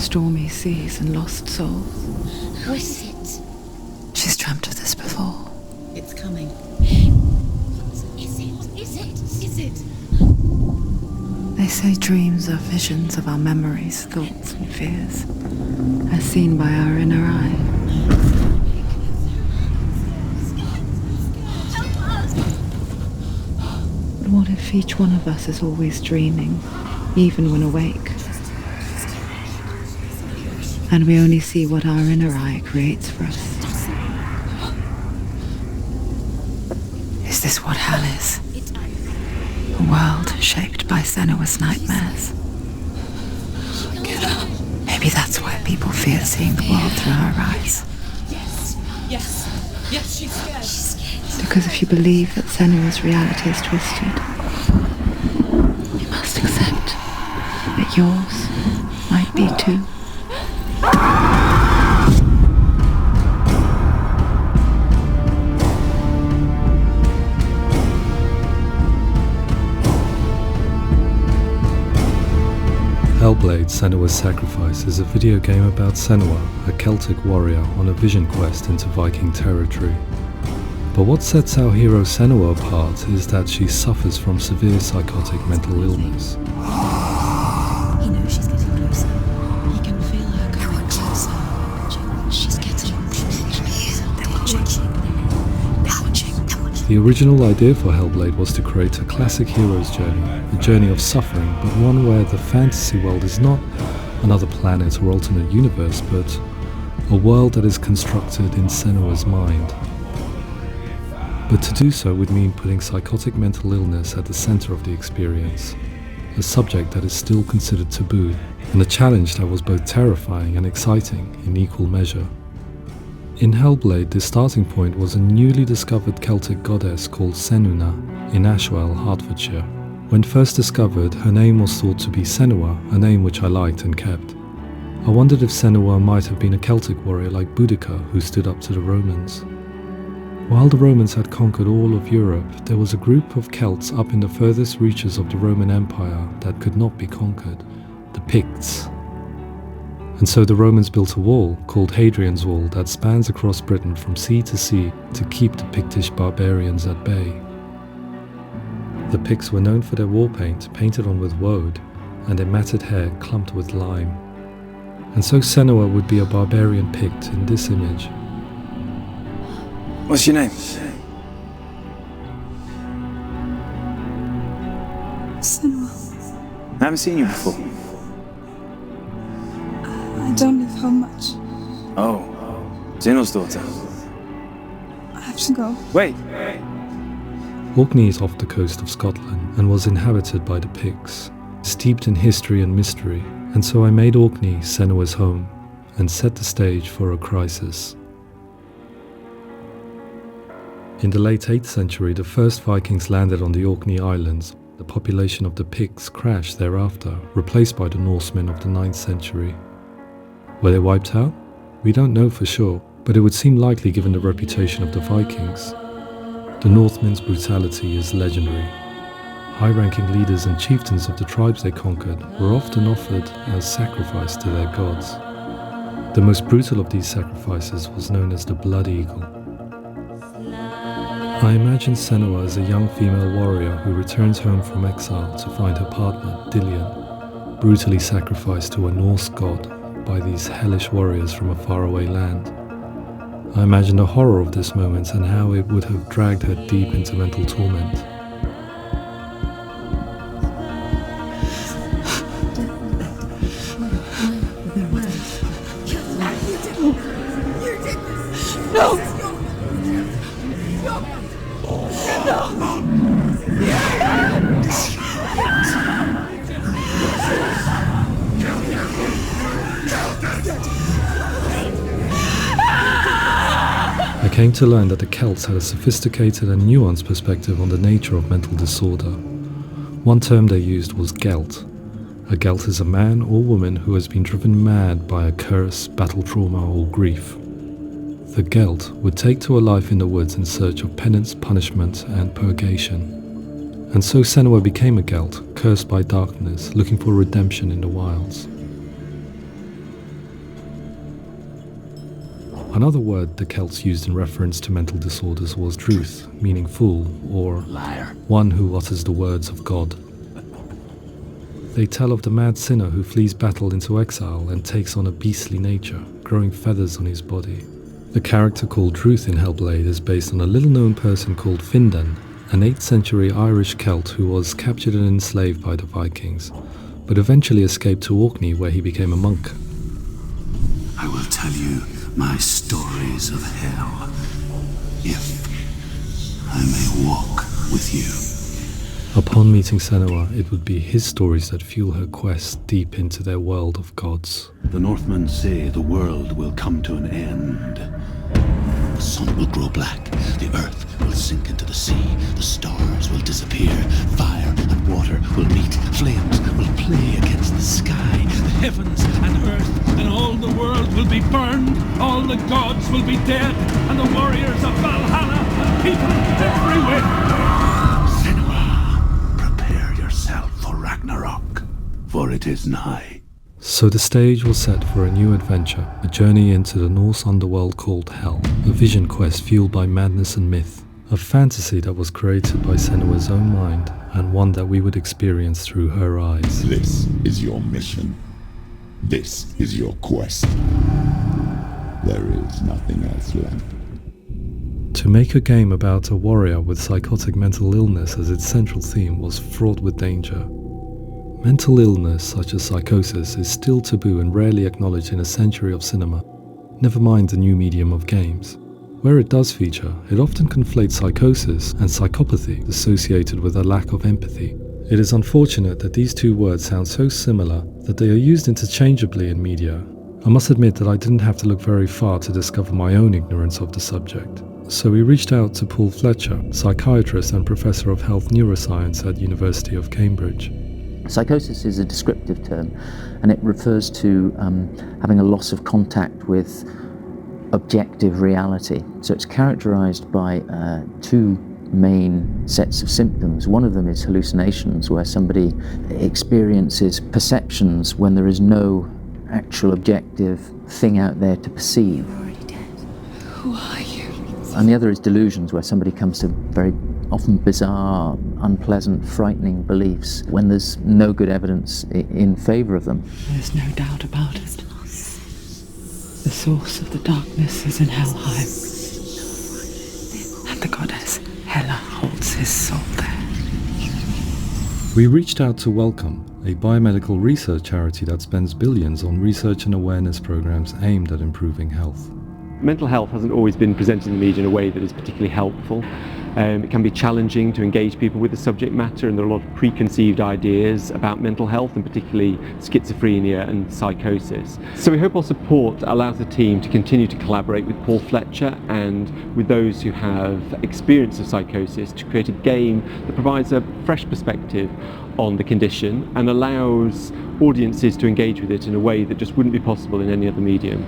stormy seas and lost souls. What is it? She's dreamt of this before. It's coming. Is it? They say dreams are visions of our memories, thoughts and fears, as seen by our inner eye. But what if each one of us is always dreaming, even when awake? And we only see what our inner eye creates for us. Is this what hell is? A world shaped by Senua's nightmares. Maybe that's why people fear seeing the world through her eyes. Yes, she's scared. Because if you believe that Senua's reality is twisted, you must accept that yours might be too. Hellblade: Senua's Sacrifice is a video game about Senua, a Celtic warrior on a vision quest into Viking territory. But what sets our hero Senua apart is that she suffers from severe psychotic mental illness. He knows she's getting closer. He can feel her coming closer. She's getting closer. The original idea for Hellblade was to create a classic hero's journey, a journey of suffering, but one where the fantasy world is not another planet or alternate universe, but a world that is constructed in Senua's mind. But to do so would mean putting psychotic mental illness at the center of the experience, a subject that is still considered taboo, and a challenge that was both terrifying and exciting in equal measure. In Hellblade, the starting point was a newly discovered Celtic goddess called Senua in Ashwell, Hertfordshire. When first discovered, her name was thought to be Senua, a name which I liked and kept. I wondered if Senua might have been a Celtic warrior like Boudica who stood up to the Romans. While the Romans had conquered all of Europe, there was a group of Celts up in the furthest reaches of the Roman Empire that could not be conquered, the Picts. And so the Romans built a wall, called Hadrian's Wall, that spans across Britain from sea to sea to keep the Pictish barbarians at bay. The Picts were known for their war paint, painted on with woad, and their matted hair clumped with lime. And so Senua would be a barbarian Pict in this image. What's your name? Senua. I haven't seen you before. I don't live home much. Oh, Zeno's daughter. I have to go. Wait! Orkney is off the coast of Scotland and was inhabited by the Picts, steeped in history and mystery, and so I made Orkney Senua's home and set the stage for a crisis. In the late 8th century, the first Vikings landed on the Orkney Islands. The population of the Picts crashed thereafter, replaced by the Norsemen of the 9th century. Were they wiped out? We don't know for sure, but it would seem likely given the reputation of the Vikings. The Northmen's brutality is legendary. High-ranking leaders and chieftains of the tribes they conquered were often offered as sacrifice to their gods. The most brutal of these sacrifices was known as the Blood Eagle. I imagine Senua as a young female warrior who returns home from exile to find her partner, Dillion, brutally sacrificed to a Norse god by these hellish warriors from a faraway land. I imagine the horror of this moment and how it would have dragged her deep into mental torment. I came to learn that the Celts had a sophisticated and nuanced perspective on the nature of mental disorder. One term they used was Gelt. A Gelt is a man or woman who has been driven mad by a curse, battle trauma, or grief. The Gelt would take to a life in the woods in search of penance, punishment, and purgation. And so Senua became a Gelt, cursed by darkness, looking for redemption in the wilds. Another word the Celts used in reference to mental disorders was druth, meaning fool, or Liar. one who utters the words of God. They tell of the mad sinner who flees battle into exile and takes on a beastly nature, growing feathers on his body. The character called Druth in Hellblade is based on a little-known person called Findan, an 8th century Irish Celt who was captured and enslaved by the Vikings, but eventually escaped to Orkney where he became a monk. I will tell you my stories of hell, if I may walk with you. Upon meeting Senua, it would be his stories that fuel her quest deep into their world of gods. The Northmen say the world will come to an end. The sun will grow black, the earth will sink into the sea, the stars will disappear, fire and water will meet, flames will play against the sky, the heavens and earth and all the world will be burned, all the gods will be dead, and the warriors of Valhalla and people everywhere. Senua, prepare yourself for Ragnarok, for it is nigh. So the stage was set for a new adventure, a journey into the Norse underworld called Hell, a vision quest fueled by madness and myth, a fantasy that was created by Senua's own mind, and one that we would experience through her eyes. This is your mission. This is your quest. There is nothing else left. To make a game about a warrior with psychotic mental illness as its central theme was fraught with danger. Mental illness, such as psychosis, is still taboo and rarely acknowledged in a century of cinema, never mind the new medium of games. Where it does feature, it often conflates psychosis and psychopathy associated with a lack of empathy. It is unfortunate that these two words sound so similar that they are used interchangeably in media. I must admit that I didn't have to look very far to discover my own ignorance of the subject. So we reached out to Paul Fletcher, psychiatrist and professor of health neuroscience at University of Cambridge. Psychosis is a descriptive term, and it refers to having a loss of contact with objective reality. So it's characterized by two main sets of symptoms. One of them is hallucinations, where somebody experiences perceptions when there is no actual objective thing out there to perceive. You're already dead. Who are you? And the other is delusions, where somebody comes to very often bizarre, unpleasant, frightening beliefs when there's no good evidence in favor of them. There's no doubt about it. The source of the darkness is in Helheim, and the goddess Hela holds his soul there. We reached out to Welcome, a biomedical research charity that spends billions on research and awareness programs aimed at improving health. Mental health hasn't always been presented in the media in a way that is particularly helpful. It can be challenging to engage people with the subject matter, and there are a lot of preconceived ideas about mental health, and particularly schizophrenia and psychosis. So we hope our support allows the team to continue to collaborate with Paul Fletcher and with those who have experience of psychosis to create a game that provides a fresh perspective on the condition and allows audiences to engage with it in a way that just wouldn't be possible in any other medium.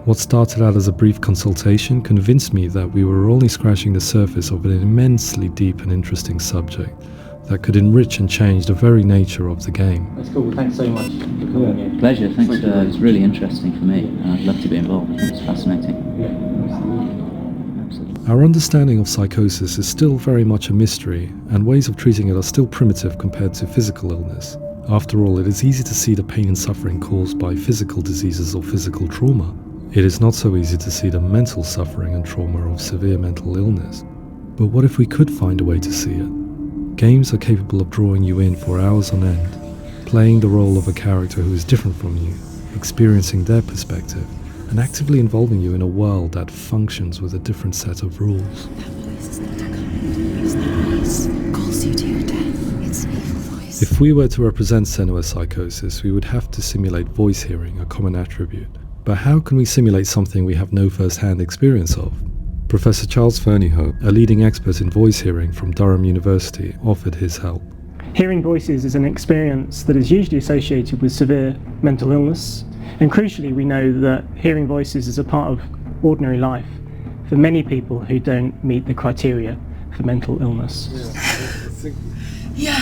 What started out as a brief consultation convinced me that we were only scratching the surface of an immensely deep and interesting subject that could enrich and change the very nature of the game. That's cool. Thanks so much for coming in. Pleasure. Thanks. It's really interesting for me, and I'd love to be involved. I think it's fascinating. Absolutely. Our understanding of psychosis is still very much a mystery, and ways of treating it are still primitive compared to physical illness. After all, it is easy to see the pain and suffering caused by physical diseases or physical trauma. It is not so easy to see the mental suffering and trauma of severe mental illness. But what if we could find a way to see it? Games are capable of drawing you in for hours on end, playing the role of a character who is different from you, experiencing their perspective, and actively involving you in a world that functions with a different set of rules. That voice is not a command. It's that voice calls you to your death. It's an evil voice. If we were to represent Senua's psychosis, we would have to simulate voice hearing, a common attribute. But how can we simulate something we have no first-hand experience of? Professor Charles Fernyhough, a leading expert in voice hearing from Durham University, offered his help. Hearing voices is an experience that is usually associated with severe mental illness, and crucially we know that hearing voices is a part of ordinary life for many people who don't meet the criteria for mental illness. Yeah.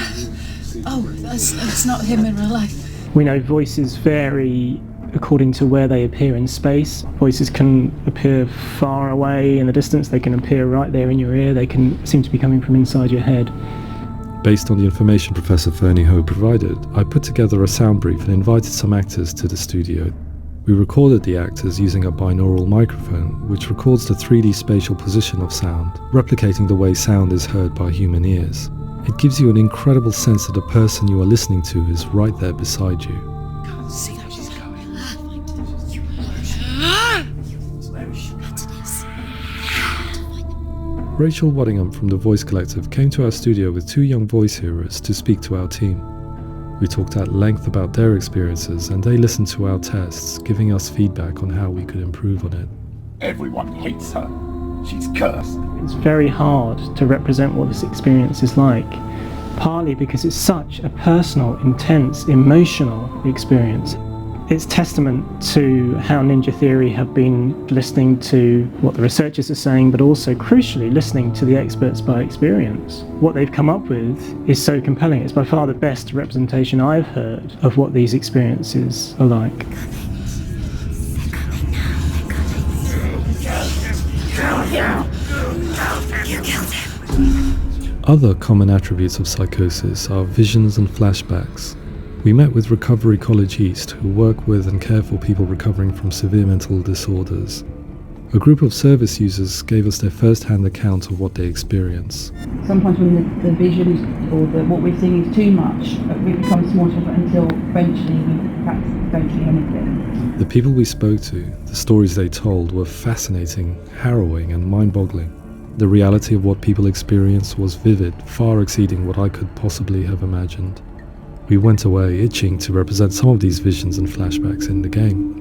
Oh, that's not him in real life. We know voices vary according to where they appear in space. Voices can appear far away in the distance, they can appear right there in your ear, they can seem to be coming from inside your head. Based on the information Professor Fernie Ho provided, I put together a sound brief and invited some actors to the studio. We recorded the actors using a binaural microphone, which records the 3D spatial position of sound, replicating the way sound is heard by human ears. It gives you an incredible sense that the person you are listening to is right there beside you. Can't see how she's going. Rachel Waddingham from the Voice Collective came to our studio with 2 young voice hearers to speak to our team. We talked at length about their experiences and they listened to our tests, giving us feedback on how we could improve on it. Everyone hates her. She's cursed. It's very hard to represent what this experience is like, partly because it's such a personal, intense, emotional experience. It's testament to how Ninja Theory have been listening to what the researchers are saying, but also, crucially, listening to the experts by experience. What they've come up with is so compelling. It's by far the best representation I've heard of what these experiences are like. Other common attributes of psychosis are visions and flashbacks. We met with Recovery College East, who work with and care for people recovering from severe mental disorders. A group of service users gave us their first-hand account of what they experience. Sometimes when the visions or what we're seeing is too much, it becomes more difficult until eventually we perhaps don't see anything. The people we spoke to, the stories they told, were fascinating, harrowing and mind-boggling. The reality of what people experienced was vivid, far exceeding what I could possibly have imagined. We went away itching to represent some of these visions and flashbacks in the game.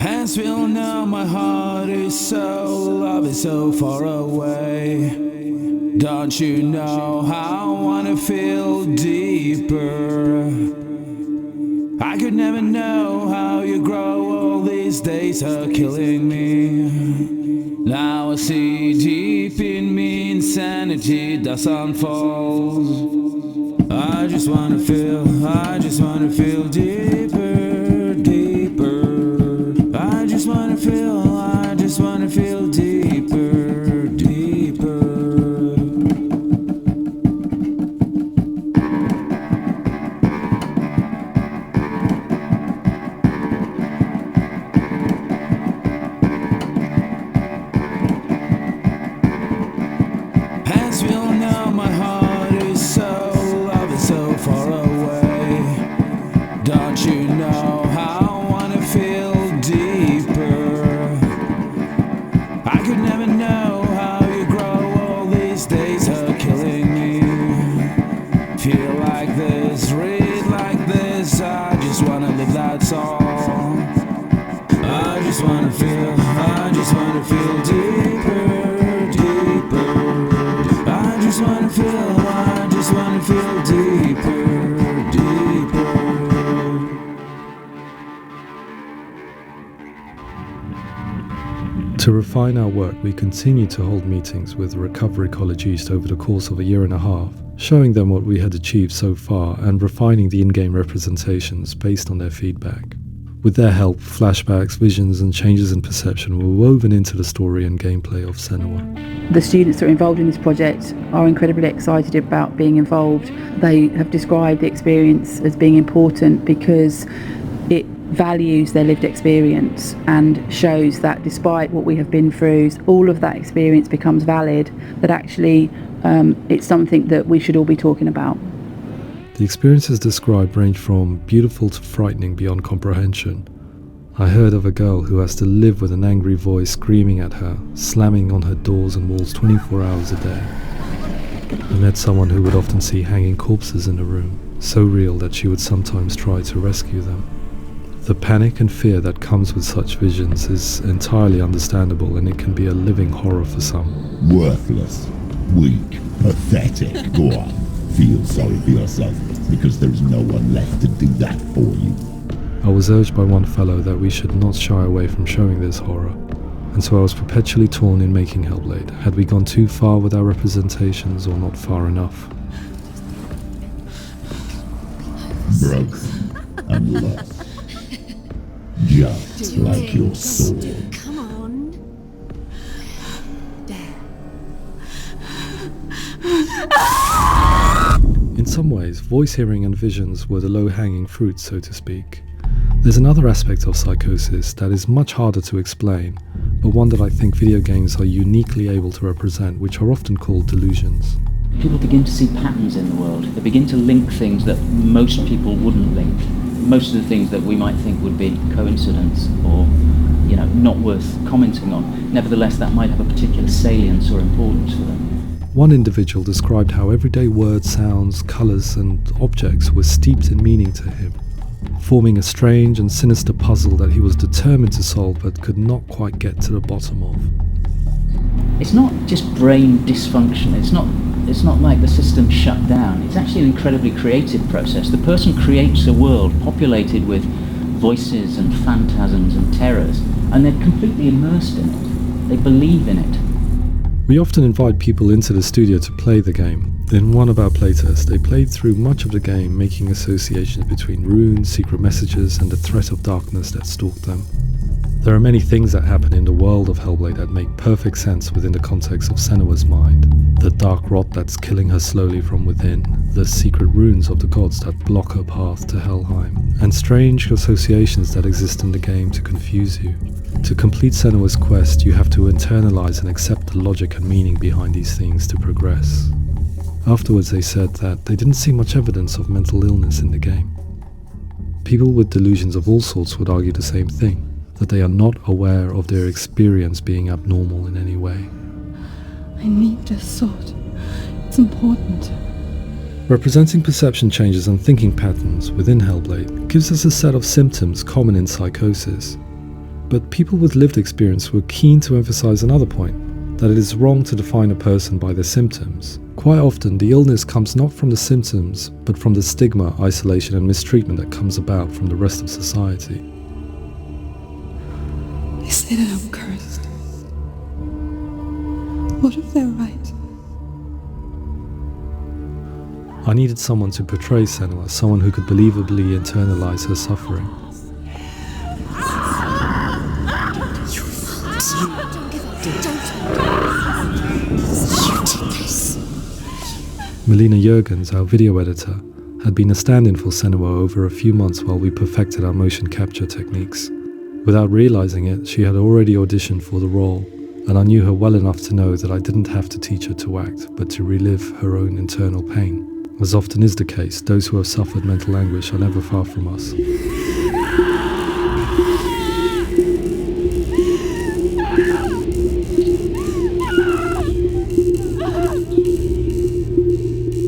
Hands will know my heart is so, love is so far away. Don't you know how I wanna feel deeper? I could never know how you grow, all these days are killing me. Now I see deep in me insanity does unfold. I just wanna feel deeper, deeper. I just wanna feel deeper, deeper. Hands will know my heart is so, love is so far away. Don't you know how I wanna feel deeper? I could never know how you grow, all these days are killing me. Feel like this, read like this, I just wanna live, that's all. I just wanna feel deeper, deeper. I just wanna feel deeper, deeper. To refine our work, we continue to hold meetings with Recovery College East over the course of a year and a half, showing them what we had achieved so far and refining the in-game representations based on their feedback. With their help, flashbacks, visions and changes in perception were woven into the story and gameplay of Senua. The students that are involved in this project are incredibly excited about being involved. They have described the experience as being important because it values their lived experience and shows that despite what we have been through, all of that experience becomes valid, that actually it's something that we should all be talking about. The experiences described range from beautiful to frightening beyond comprehension. I heard of a girl who has to live with an angry voice screaming at her, slamming on her doors and walls 24 hours a day. I met someone who would often see hanging corpses in a room, so real that she would sometimes try to rescue them. The panic and fear that comes with such visions is entirely understandable, and it can be a living horror for some. Worthless, weak, pathetic. Go on, feel sorry for yourself, because there's no one left to do that for you. I was urged by one fellow that we should not shy away from showing this horror, and so I was perpetually torn in Making Hellblade. Had we gone too far with our representations or not far enough? broken and lost. Just like your soul. Come on. There. In some ways, voice hearing and visions were the low-hanging fruit, so to speak. There's another aspect of psychosis that is much harder to explain, but one that I think video games are uniquely able to represent, which are often called delusions. People begin to see patterns in the world. They begin to link things that most people wouldn't link. Most of the things that we might think would be coincidence or, not worth commenting on. Nevertheless, that might have a particular salience or importance for them. One individual described how everyday words, sounds, colours and objects were steeped in meaning to him, forming a strange and sinister puzzle that he was determined to solve but could not quite get to the bottom of. It's not just brain dysfunction. It's not like the system shut down. It's actually an incredibly creative process. The person creates a world populated with voices and phantasms and terrors, and they're completely immersed in it. They believe in it. We often invite people into the studio to play the game. In one of our playtests, they played through much of the game, making associations between runes, secret messages, and the threat of darkness that stalked them. There are many things that happen in the world of Hellblade that make perfect sense within the context of Senua's mind. The dark rot that's killing her slowly from within, the secret runes of the gods that block her path to Helheim, and strange associations that exist in the game to confuse you. To complete Senua's quest, you have to internalize and accept the logic and meaning behind these things to progress. Afterwards, they said that they didn't see much evidence of mental illness in the game. People with delusions of all sorts would argue the same thing, that they are not aware of their experience being abnormal in any way. I need this sword. It's important. Representing perception changes and thinking patterns within Hellblade gives us a set of symptoms common in psychosis. But people with lived experience were keen to emphasize another point, that it is wrong to define a person by their symptoms. Quite often, the illness comes not from the symptoms, but from the stigma, isolation and mistreatment that comes about from the rest of society. They say that I'm cursed. What if they're right? I needed someone to portray Senua, someone who could believably internalize her suffering. Melina Jurgens, our video editor, had been a stand-in for Senua over a few months while we perfected our motion capture techniques. Without realizing it, she had already auditioned for the role, and I knew her well enough to know that I didn't have to teach her to act, but to relive her own internal pain. As often is the case, those who have suffered mental anguish are never far from us.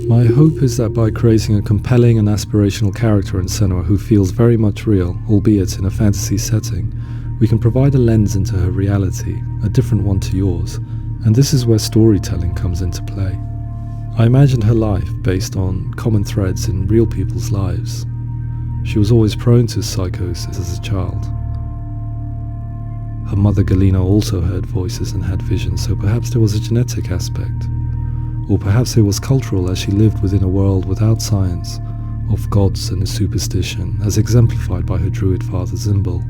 My hope is that by creating a compelling and aspirational character in Senua who feels very much real, albeit in a fantasy setting, we can provide a lens into her reality, a different one to yours, and this is where storytelling comes into play. I imagined her life based on common threads in real people's lives. She was always prone to psychosis as a child. Her mother Galina also heard voices and had visions, so perhaps there was a genetic aspect. Or perhaps it was cultural, as she lived within a world without science, of gods and superstition, as exemplified by her druid father Zimbal.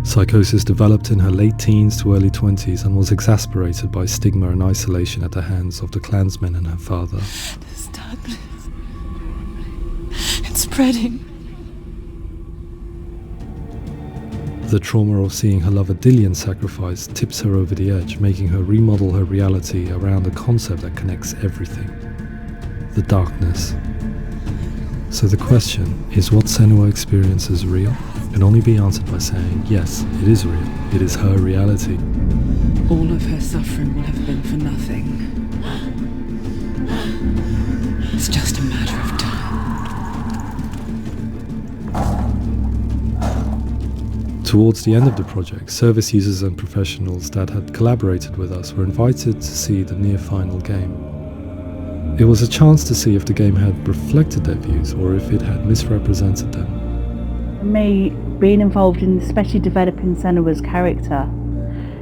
Psychosis developed in her late teens to early 20s and was exacerbated by stigma and isolation at the hands of the clansmen and her father. This darkness. It's spreading. The trauma of seeing her lover Dillian sacrificed tips her over the edge, making her remodel her reality around a concept that connects everything: the darkness. So the question is, what Senua experiences real? Can only be answered by saying, yes, it is real. It is her reality. All of her suffering will have been for nothing. It's just a matter of time. Towards the end of the project, service users and professionals that had collaborated with us were invited to see the near-final game. It was a chance to see if the game had reflected their views or if it had misrepresented them. For me, being involved in especially developing Senua's character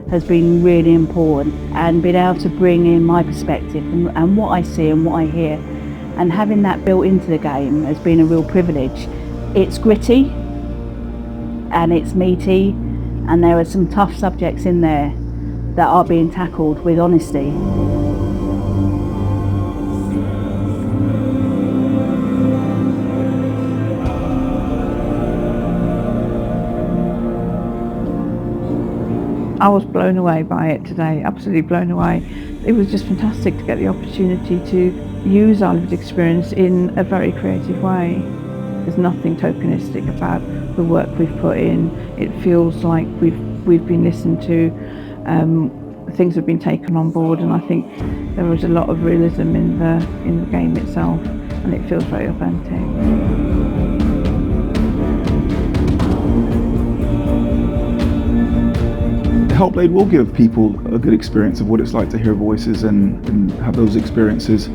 has been really important, and being able to bring in my perspective and what I see and what I hear, and having that built into the game has been a real privilege. It's gritty and it's meaty, and there are some tough subjects in there that are being tackled with honesty. I was blown away by it today, absolutely blown away. It was just fantastic to get the opportunity to use our lived experience in a very creative way. There's nothing tokenistic about the work we've put in. It feels like we've been listened to, things have been taken on board, and I think there was a lot of realism in the game itself, and it feels very authentic. Hellblade will give people a good experience of what it's like to hear voices and have those experiences.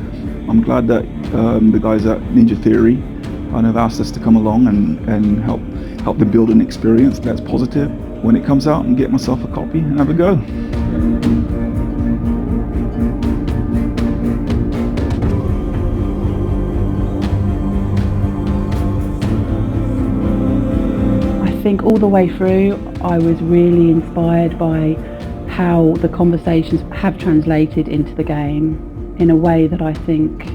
I'm glad that the guys at Ninja Theory have asked us to come along and help them build an experience that's positive when it comes out, and get myself a copy and have a go. I think all the way through I was really inspired by how the conversations have translated into the game in a way that I think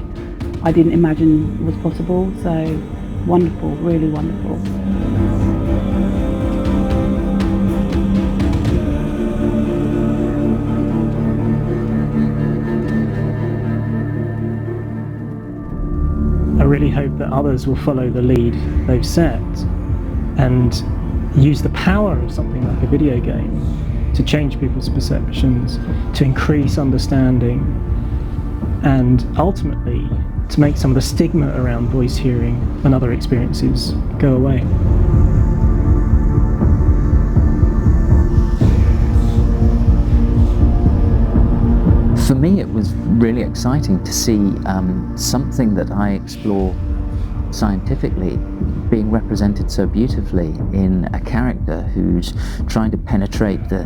I didn't imagine was possible. So wonderful, really wonderful. I really hope that others will follow the lead they've set and use the power of something like a video game to change people's perceptions, to increase understanding, and ultimately to make some of the stigma around voice hearing and other experiences go away. For me, it was really exciting to see something that I explore scientifically being represented so beautifully in a character who's trying to penetrate the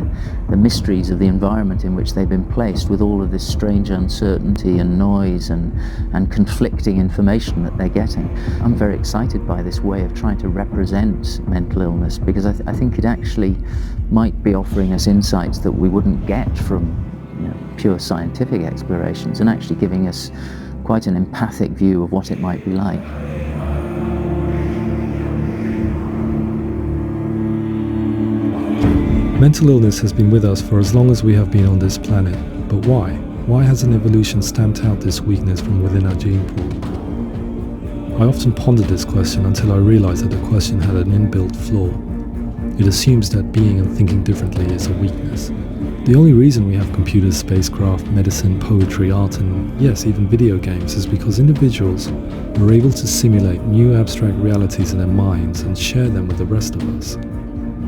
mysteries of the environment in which they've been placed, with all of this strange uncertainty and noise and conflicting information that they're getting. I'm very excited by this way of trying to represent mental illness, because I think it actually might be offering us insights that we wouldn't get from pure scientific explorations, and actually giving us quite an empathic view of what it might be like. Mental illness has been with us for as long as we have been on this planet, but why? Why hasn't evolution stamped out this weakness from within our gene pool? I often pondered this question until I realized that the question had an inbuilt flaw. It assumes that being and thinking differently is a weakness. The only reason we have computers, spacecraft, medicine, poetry, art, and yes, even video games is because individuals were able to simulate new abstract realities in their minds and share them with the rest of us.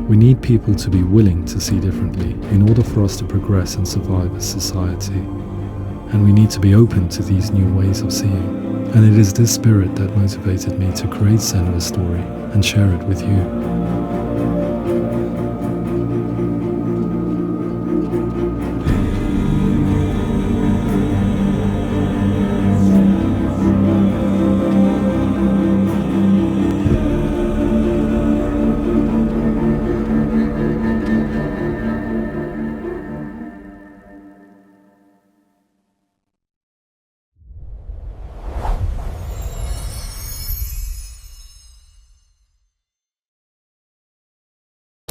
We need people to be willing to see differently in order for us to progress and survive as society. And we need to be open to these new ways of seeing. And it is this spirit that motivated me to create Senua's story and share it with you.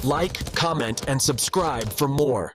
Like, comment, and subscribe for more.